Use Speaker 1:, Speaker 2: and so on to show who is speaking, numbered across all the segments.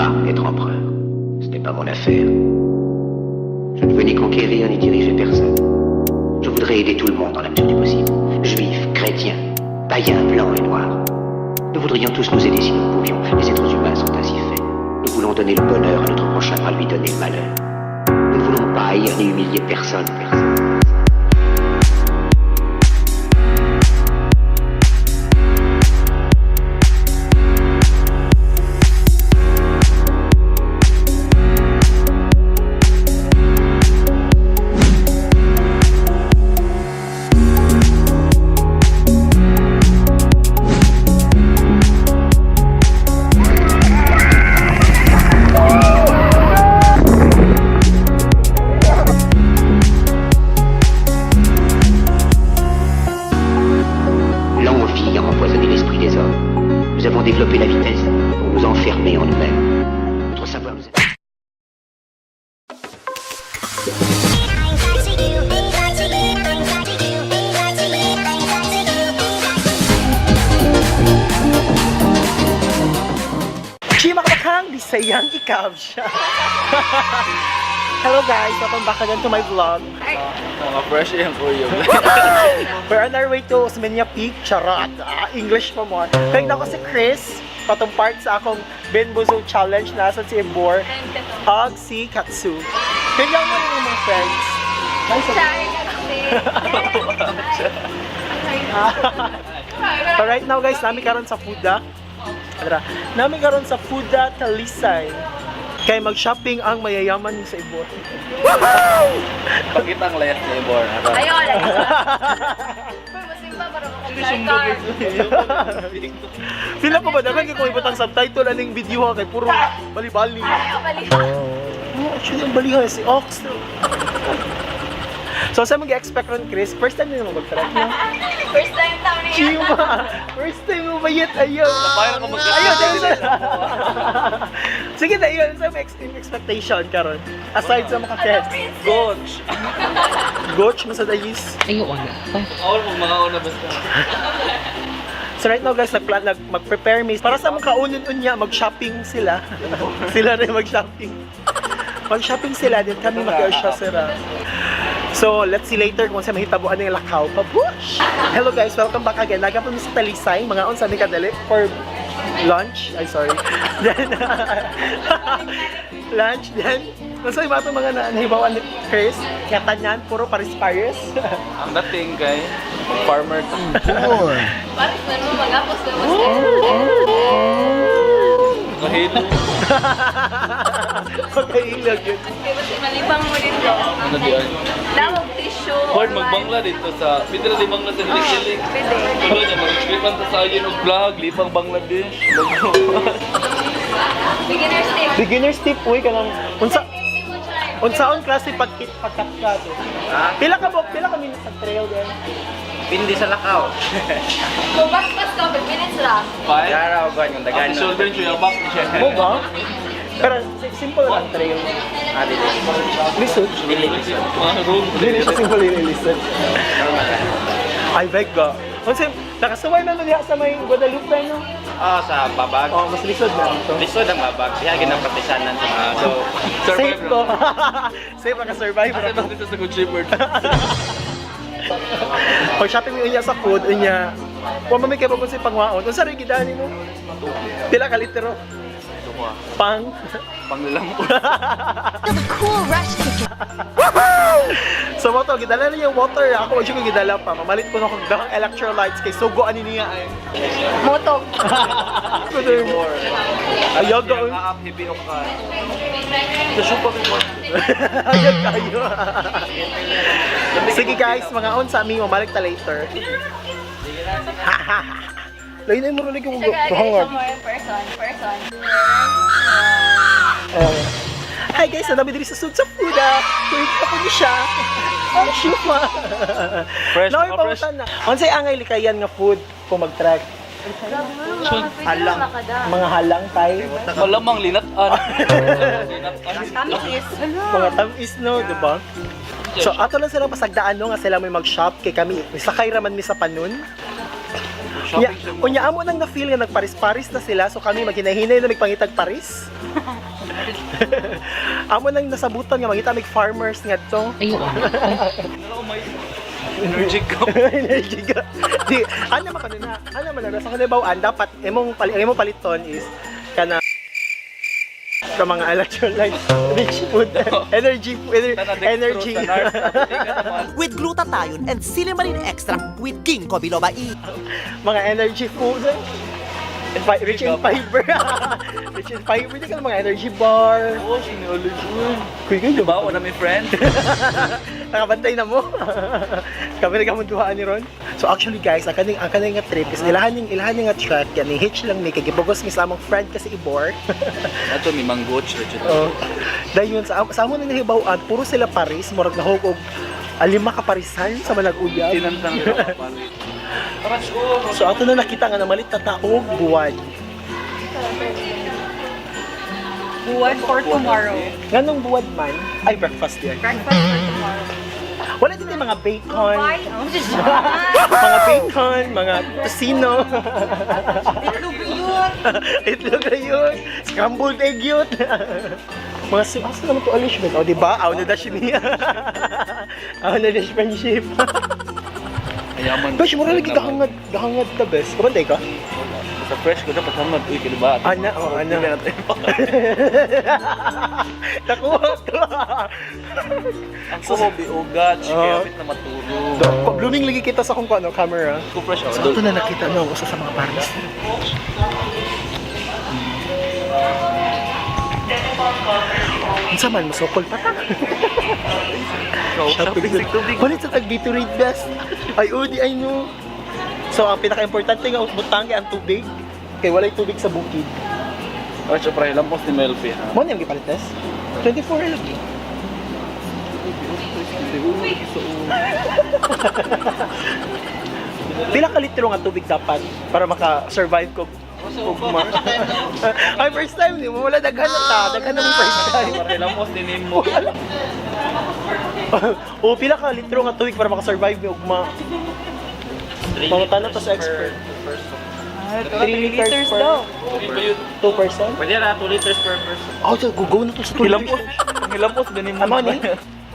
Speaker 1: pas être empereur. Ce n'est pas mon affaire. Je ne veux ni conquérir ni diriger personne. Je voudrais aider tout le monde dans la mesure du possible. Juifs, chrétiens, païens, blancs et noirs. Nous voudrions tous nous aider si nous le pouvions. Les êtres humains sont ainsi faits. Nous voulons donner le bonheur à notre prochain par lui donner le malheur. Nous ne voulons pas haïr ni humilier personne. L'envie a empoisonné l'esprit des hommes. Nous avons développé la vitesse pour nous enfermer en nous-mêmes. Notre savoir nous a...
Speaker 2: Chimakakang Bisayang ikaw siya. Hello guys, welcome back again to my vlog.
Speaker 3: Mga fresh yung kuya.
Speaker 2: We're on our way to Osmeña Peak. Charot. English pa mo. Kaya ako si Chris. Patong part sa akong Benbozo Challenge. Nasaan si Embor. Hug si Katsu. Kaya mo rin yung mga friends. So right now guys, nami karon sa Fuda. Nami karon sa Fuda Talisay. Kaya mag-shopping ang mayayaman sa Ibor.
Speaker 3: Pagkitang layas na yung born.
Speaker 4: Ayaw, wala. Pero masimba, parang car.
Speaker 2: Sila ko ba naman kung ibutang subtitle aning video kay puro bali-bali.
Speaker 4: Ayaw, balik.
Speaker 2: Oh, actually ang balihan si Ox. So sa mag-expect ron Chris, first time nyo mag-track no?
Speaker 4: First time tao na yan.
Speaker 2: Chima! First time mo ba yet? Ayaw!
Speaker 3: Napayan ako
Speaker 2: Ayaw! Sige na, yun. Sa expectation karon. Aside sa mga test.
Speaker 3: Goch!
Speaker 2: Goch, masad ayis.
Speaker 3: Awal mong mga una basta.
Speaker 2: So right now guys, mag-prepare me. Para sa mga kaunin-unya, mag-shopping sila. Sila rin mag-shopping. Mag-shopping sila, din kami mag-arsya sila. So, let's see later kung saan mahitabuan ng lakaw. Pabush! Hello guys, welcome back again. Nagapon sa Talisay, mga on sa kadali for lunch. Ay, sorry. Then, lunch. Then, nasa iba itong mga nahibawan ni Chris. Katanyan, puro Paris-Paris.
Speaker 3: Ang dating kay farmer to.
Speaker 4: Parang mo mag-apos na mas.
Speaker 3: Mahilo.
Speaker 2: Pagkailag yun.
Speaker 4: Kaya kasi malibang mo dito.
Speaker 3: Ano diyan?
Speaker 4: Dawag tissue.
Speaker 3: Lord, magbangla dito sa... Pwede na di bangla sa hilik-hilik.
Speaker 4: Pwede.
Speaker 3: Tulo niya, mag-scripan sa yun og vlog. Lipang Bangladesh.
Speaker 4: Beginner's tip.
Speaker 2: Beginner's tip, uy, ka lang. Unsaon klase pagkat ka to? Pila ka minutes sa trail din?
Speaker 5: Pindi sa lakaw.
Speaker 4: Kung baspas ka, 5 minutes lang.
Speaker 3: Five.
Speaker 5: Araw ba yung
Speaker 3: Ang
Speaker 5: dagan
Speaker 3: shoulder nyo yung back niya.
Speaker 2: Mo ba? Pero simple lang trail.
Speaker 5: dili.
Speaker 2: Lisod?
Speaker 5: Dili.
Speaker 3: Mga room.
Speaker 2: Dili siya simple yung lisod. Ay, beg ka. Kasi nakasaway na niya sa may Guadalupe, no?
Speaker 5: Sa babag.
Speaker 2: Oh, mas lisod na ito.
Speaker 5: Lisod ang babag. Diha ginapatisanan sa mga. So,
Speaker 2: Safe
Speaker 3: Survive
Speaker 2: ko.
Speaker 3: lang.
Speaker 2: Safe ka survive.
Speaker 3: Kasi bang dito sa good shipper.
Speaker 2: Pag shopping mo niya sa food, niya, kung mamay kayo kung si pangwaon, kung saan rin gidani mo? Pila ka litero? Pang?
Speaker 3: Panglalampo.
Speaker 2: So mo to, gidala na yung water. Ako wag ko gidala pa. Mamalit ko na kung gahang electrolytes kay sugo ani niya ay.
Speaker 4: Motog.
Speaker 2: Ayog ka.
Speaker 3: Aap, hipinok ka. Sa supa ko.
Speaker 2: Ayog kayo. Sige guys, mga on sa amin, mamalik ta later. Lain na yung marulig yung
Speaker 4: Saka,
Speaker 2: hangad.
Speaker 4: more person.
Speaker 2: Hi guys, ang dami diri sa Sud sa Fuda. Wait ako ni siya. Ay, syupa.
Speaker 3: Fresh,
Speaker 2: Now,
Speaker 3: mga fresh.
Speaker 2: ipamutan na. Unsay angay likayan nga food kung mag-track?
Speaker 4: Halang.
Speaker 2: Mga halang tay.
Speaker 3: Malamang linataan. Linataan.
Speaker 4: Tamis.
Speaker 2: Mga tamis no, di ba? So, ato lang silang pasagdaan no, nga sila may mag-shop kay kami. Sakay raman mi sa panon.
Speaker 3: Shopping siya mo.
Speaker 2: Unya amo nang na-feel nga nagparis-paris na sila, so kami maghinahinay na magpangitag Paris. Amo nang nasabutan nga mangita mig farmers ngadto.
Speaker 3: Energy ka.
Speaker 2: Energy ka. Di, ano man kanina? Ano man na sa kanibawaan dapat imong paliton is kana sa mga electrolytes, rich food, energy.
Speaker 6: With glutathione and cinnamon extract with ginkgo biloba E.
Speaker 2: Mga energy food. Rich in fiber. Rich in fiber. Di ka ng mga energy bar.
Speaker 3: Oo, sinulog yun.
Speaker 2: Kuy,
Speaker 3: Diba, wala may friend?
Speaker 2: nakabantay na mo. Kami nagkamunduhaan ni Ron. So actually guys, ang kaning nga trip is ilahan nga track yan. Hitch lang may kagibugos mi sa among friend kasi ibor.
Speaker 3: Ato, may manggoch.
Speaker 2: Oh. Dahil yun, sa amo na nahibawan, puro sila Paris, murag nahog og 5 ka Parisan sa manag-uyab.
Speaker 3: Tinantang nila kapalit.
Speaker 2: So ato na nakita nga na malit na taog buwan.
Speaker 4: Buwan for tomorrow.
Speaker 2: Nganong buwan man, ay breakfast yan.
Speaker 4: Breakfast for tomorrow.
Speaker 2: Wala din yung mga bacon,
Speaker 4: Why? Oh, just
Speaker 2: mga bacon, mga tocino.
Speaker 4: Itlog yun.
Speaker 2: Itlog na yun. Scrambled egg yun. Mga asa naman to alish man. O diba? Aw na dash niya. Aw na dash friendship.
Speaker 3: Ayaman.
Speaker 2: Gosh, mura lagi gahangad ta best. Kabantay ka?
Speaker 3: Sa fresh ko dapat hamad. Uy, kaliba.
Speaker 2: Ana, o ana.
Speaker 3: Dili natin.
Speaker 2: Nakuha ka.
Speaker 3: Ang kuhobi, ugat. Kaya na matulog.
Speaker 2: Blooming lagi kita sa kung ano, camera.
Speaker 3: Ko fresh
Speaker 2: So ito na nakita no, usa sa mga paris. Unsa man masukol pa ta?
Speaker 3: Shopping sa tubig.
Speaker 2: Kulit sa tag Gatorade best. Ay udi ay no. So ang pinaka-importante nga butangge ang tubig. Kay walay tubig sa bukid.
Speaker 3: Oh, syempre, lampos ni Melfi, ha?
Speaker 2: Mo nang gipalites. 24 lagi. Pila ka litro nga tubig dapat para maka-survive ko ugma. Ay first time ni mo wala daghan na ta, daghan na mo first time.
Speaker 3: Syempre, lampos din mo.
Speaker 2: O pila ka litro nga tubig para maka-survive ni ugma. Mga tanong to sa expert. 3 liters
Speaker 4: daw.
Speaker 2: 2%?
Speaker 5: Pwede na 2 liters per person.
Speaker 2: Oh, so gugo na to sa 2
Speaker 3: Hilampos.
Speaker 2: liters.
Speaker 3: Hilampos din mo.
Speaker 2: Amo ni?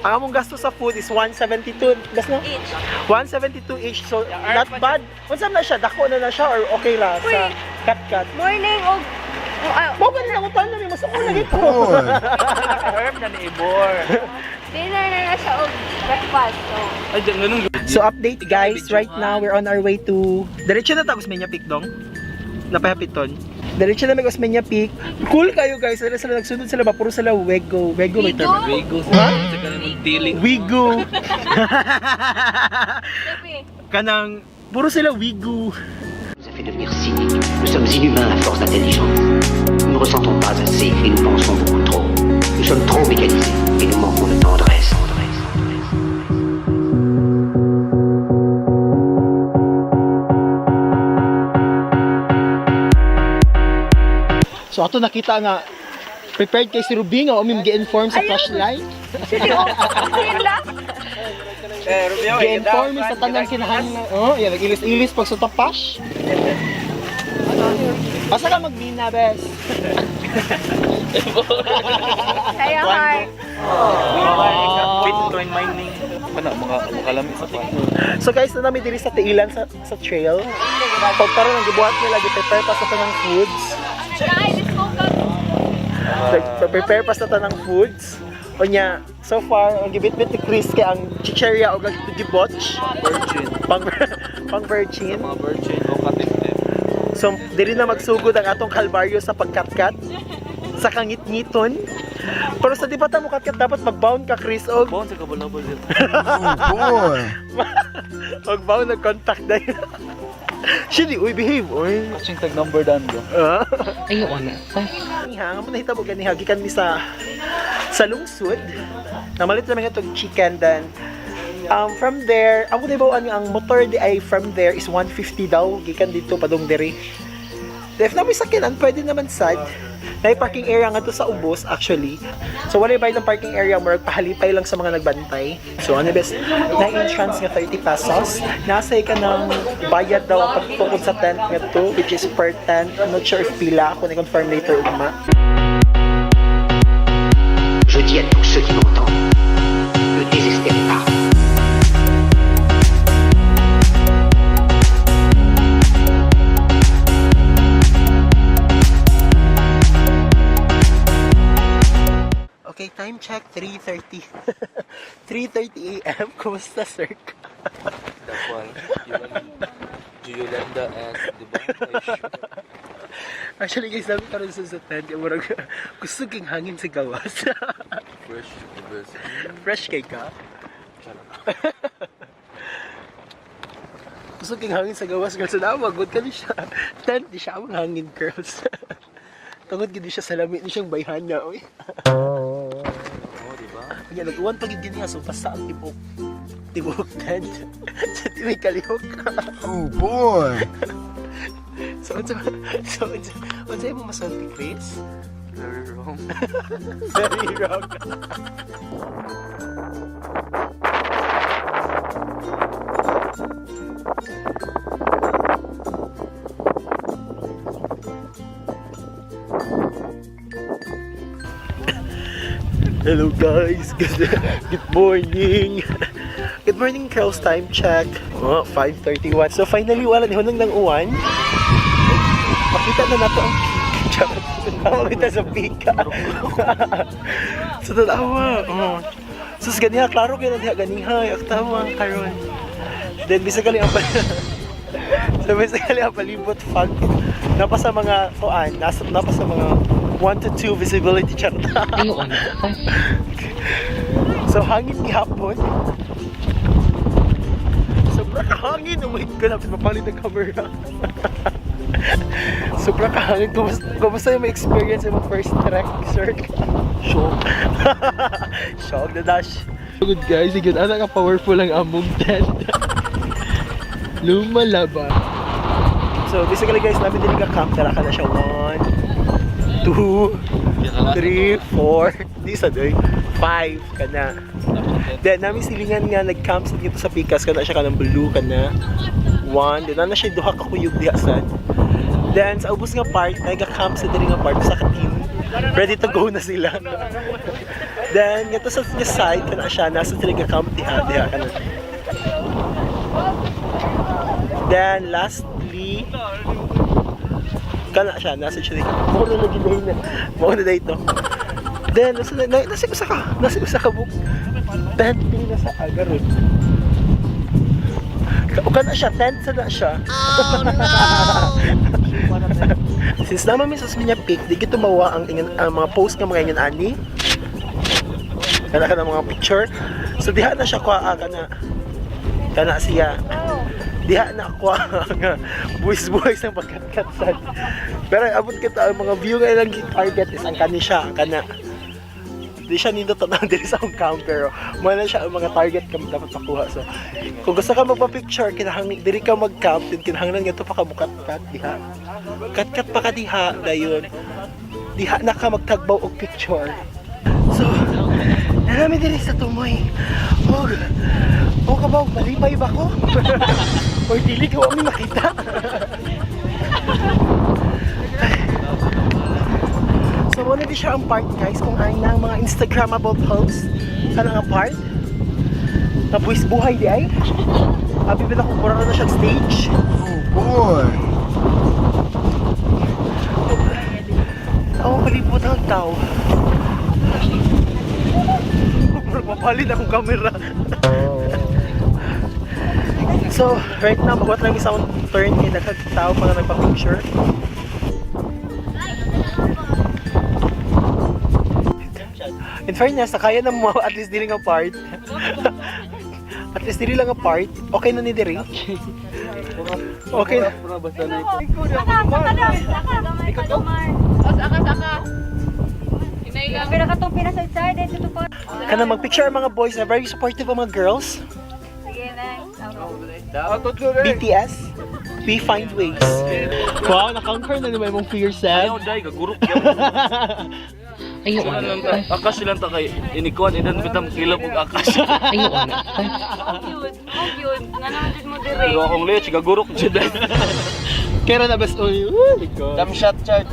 Speaker 2: Ang among gasto sa food is 172. Gas na?
Speaker 4: Each.
Speaker 2: 172 each. So, not bad. Unsa na siya? Dako na siya or okay lang sa cut-cut?
Speaker 4: Morning og...
Speaker 2: Mo ba nila utan na mas ako lagi ko.
Speaker 3: Herb na ni Ibor.
Speaker 4: Dinner na siya og breakfast. So,
Speaker 3: Ay, dyan, ganun.
Speaker 2: So update guys, right now we're on our way to diretso na ta Osmeña Peak dong. Napahapiton. Diretso na may Osmeña Peak. Cool kayo guys. Sila nagsunod sila ba puro sila Wego may term.
Speaker 3: Wego.
Speaker 2: Ha?
Speaker 3: Sa kanang tiling.
Speaker 2: Wigo.
Speaker 4: Pepe.
Speaker 2: Kanang puro sila Wigo.
Speaker 1: Nous a fait devenir cyniques. Nous sommes inhumains à force d'intelligence. Nous ne ressentons pas assez et nous pensons beaucoup trop. Nous sommes trop mécanisés et nous manquons de tendresse.
Speaker 2: So ato nakita nga prepared kay si Ruby nga umim gi-inform sa flashlight.
Speaker 4: Sino lang?
Speaker 2: Gi-inform sa tanang kinahanglan. Oh, yan nag-ilis-ilis pag sa tapash. Asa ka magmina, bes?
Speaker 4: Kaya heart.
Speaker 3: Bitcoin mining. Kana mga kalami sa pa.
Speaker 2: So guys, na namin diri sa Tiilan sa trail. Pag karon ang gibuhat nila gi-prepare pa sa tanang foods. Prepare pa sa tanang foods. O niya, so far, ang gibit-bit ni Chris kay ang chicheria o gibotch.
Speaker 3: Virgin.
Speaker 2: Pang virgin.
Speaker 3: Mga virgin o katik-tip.
Speaker 2: So, diri na magsugod ang atong kalbaryo sa pagkatkat. Sa kangit-ngiton. Pero sa di pa ta mo katkat, dapat mag-bound ka, Chris. Og
Speaker 3: Bon, sa kabulabol dito.
Speaker 2: mag-bound, nag-contact na yun. Shit, uy, behave, uy.
Speaker 3: Kasing tag number dan ko.
Speaker 2: Ayaw na. Nga mo nahita mo ganiha gikan mi sa lungsod. Namalit naman itong chicken then from there, ako na ba ang motor di ay from there is 150 daw gikan dito padong diri. If na may sakinan, pwede naman sad. Na parking area nga to sa ubos actually. So wala bayad ng parking area, murag pahalipay lang sa mga nagbantay. So ano best, na entrance nga 30 pesos. Nasay ka ng bayad daw ang pagtukod sa tent nga to, which is per tent. I'm not sure if pila, ako na-confirm later ugma.
Speaker 1: Je dis à tous ceux qui m'entendent, ne désespérez pas.
Speaker 2: Okay, time check, 3:30. 3:30 a.m. Kumusta, sir?
Speaker 3: That one. Yolanda as, di ba?
Speaker 2: Actually, guys, namin karoon sa tent. Yung murag, gusto king hangin sa gawas.
Speaker 3: Fresh, the best.
Speaker 2: Fresh kay ka? Gusto king hangin sa gawas, girls. So, good ka ni siya. Tent, di siya ang hangin, girls. Tungod gini siya sa lamit ni siyang bayhana, oy.
Speaker 3: Oo, di ba?
Speaker 2: Kanya, nag-uwan pag yun niya, so basta ang tibok. Tibok tent. Sa timay kalihok.
Speaker 7: Oh boy!
Speaker 2: So, sa'yo mo masalti, Chris?
Speaker 3: Very wrong.
Speaker 2: Very wrong. Hello guys, good morning. Good morning, girls. Time check. Oh, 5:31. So finally wala ni hunang ng uwan. Makita na nato ang peak. Makita sa peak. So tatawa. Oh. So ganiha klaro kay na diha ganiha aktawa karon. Then basically ang so basically ang palibot fog. Napa sa mga kuan, napa sa mga 1 to 2 visibility chart. So hangin ni hapon. Sobrang hangin. Oh my God, napit mapalit ng camera. Sobrang hangin. Kumusta yung experience yung first trek, sir? Shock. Shock na dash. Good guys, again, anak ka powerful ang among tent. Lumalaba. So basically guys, namin din ka-camp. Tara ka na siya. 1, 2, 3, 4, di sa doy, 5 ka na. Then namin silingan nga nag-camp sa dito sa Pikas kana siya kanang blue kana. 1, then na siya duha ka kuyog diha sad. Then sa ubos nga part, nag-camp sa diri nga part sa ka-team. Ready to go na sila. Then gato sa side kana siya nasa diri nga camp diha kana. Then lastly kana siya, nasa siya dito. Muna lagi dahil na. Muna dito. Then, nasa usa ka book. Tent din nasa agarod. Kana siya, tent sa na siya. Oh no! Since naman misas niya pic, di kita mawa ang mga post ng mga inyan ani. Kana ka ng mga picture. So, diha na siya kwa kana siya. Diha na ako nga buwis-buwis ng pagkat-katsan. Pero abot kita ang mga view nga ilang target is ang kani siya, kana. Di siya nindot na diri sa akong camp pero mo na siya ang mga target kami dapat makuha. So kung gusto ka magpa-picture, kinahanglan diri ka mag-camp, din kinahanglan gato pa ka bukat-kat diha. Kat-kat pa ka diha dayon. Diha na ka magtagbaw og picture. So namin diri sa tumoy. O kabaw, malipay ba ko? Or dili ko kami makita. So muna di siya ang part guys kung ay na mga Instagrammable posts. Kana nga part na buwis buhay di ay. Abi ba na kung kurang na siya stage.
Speaker 7: Oh boy!
Speaker 2: Ako kalipot ang tao. Mapalit akong camera. So, right now, magwat lang yung sound turn kay nagkatao pa na nagpa-picture. In fairness, kaya na mo at least dili nga part. At least dili lang nga part. Okay na ni diri. Okay na.
Speaker 4: Pero katong pinasa-side, ito po.
Speaker 2: Kana mag-picture ang mga boys na very supportive ang mga girls.
Speaker 4: Sige, next.
Speaker 2: BTS. We find ways. Wow, na-conquer na naman mong fear, Seb.
Speaker 3: Ayaw, day, gagurok yan.
Speaker 8: Ayaw,
Speaker 3: Sila
Speaker 8: ano?
Speaker 3: lang ta, akas silang ta kay inikuan, idan bitang kilab og akas.
Speaker 8: Ayaw, ano?
Speaker 4: How cute. Nga naman din mo dire.
Speaker 3: Pero akong lech, gagurok dyan day.
Speaker 2: Kaya na best only. Oh my God.
Speaker 5: Dumb shot chart.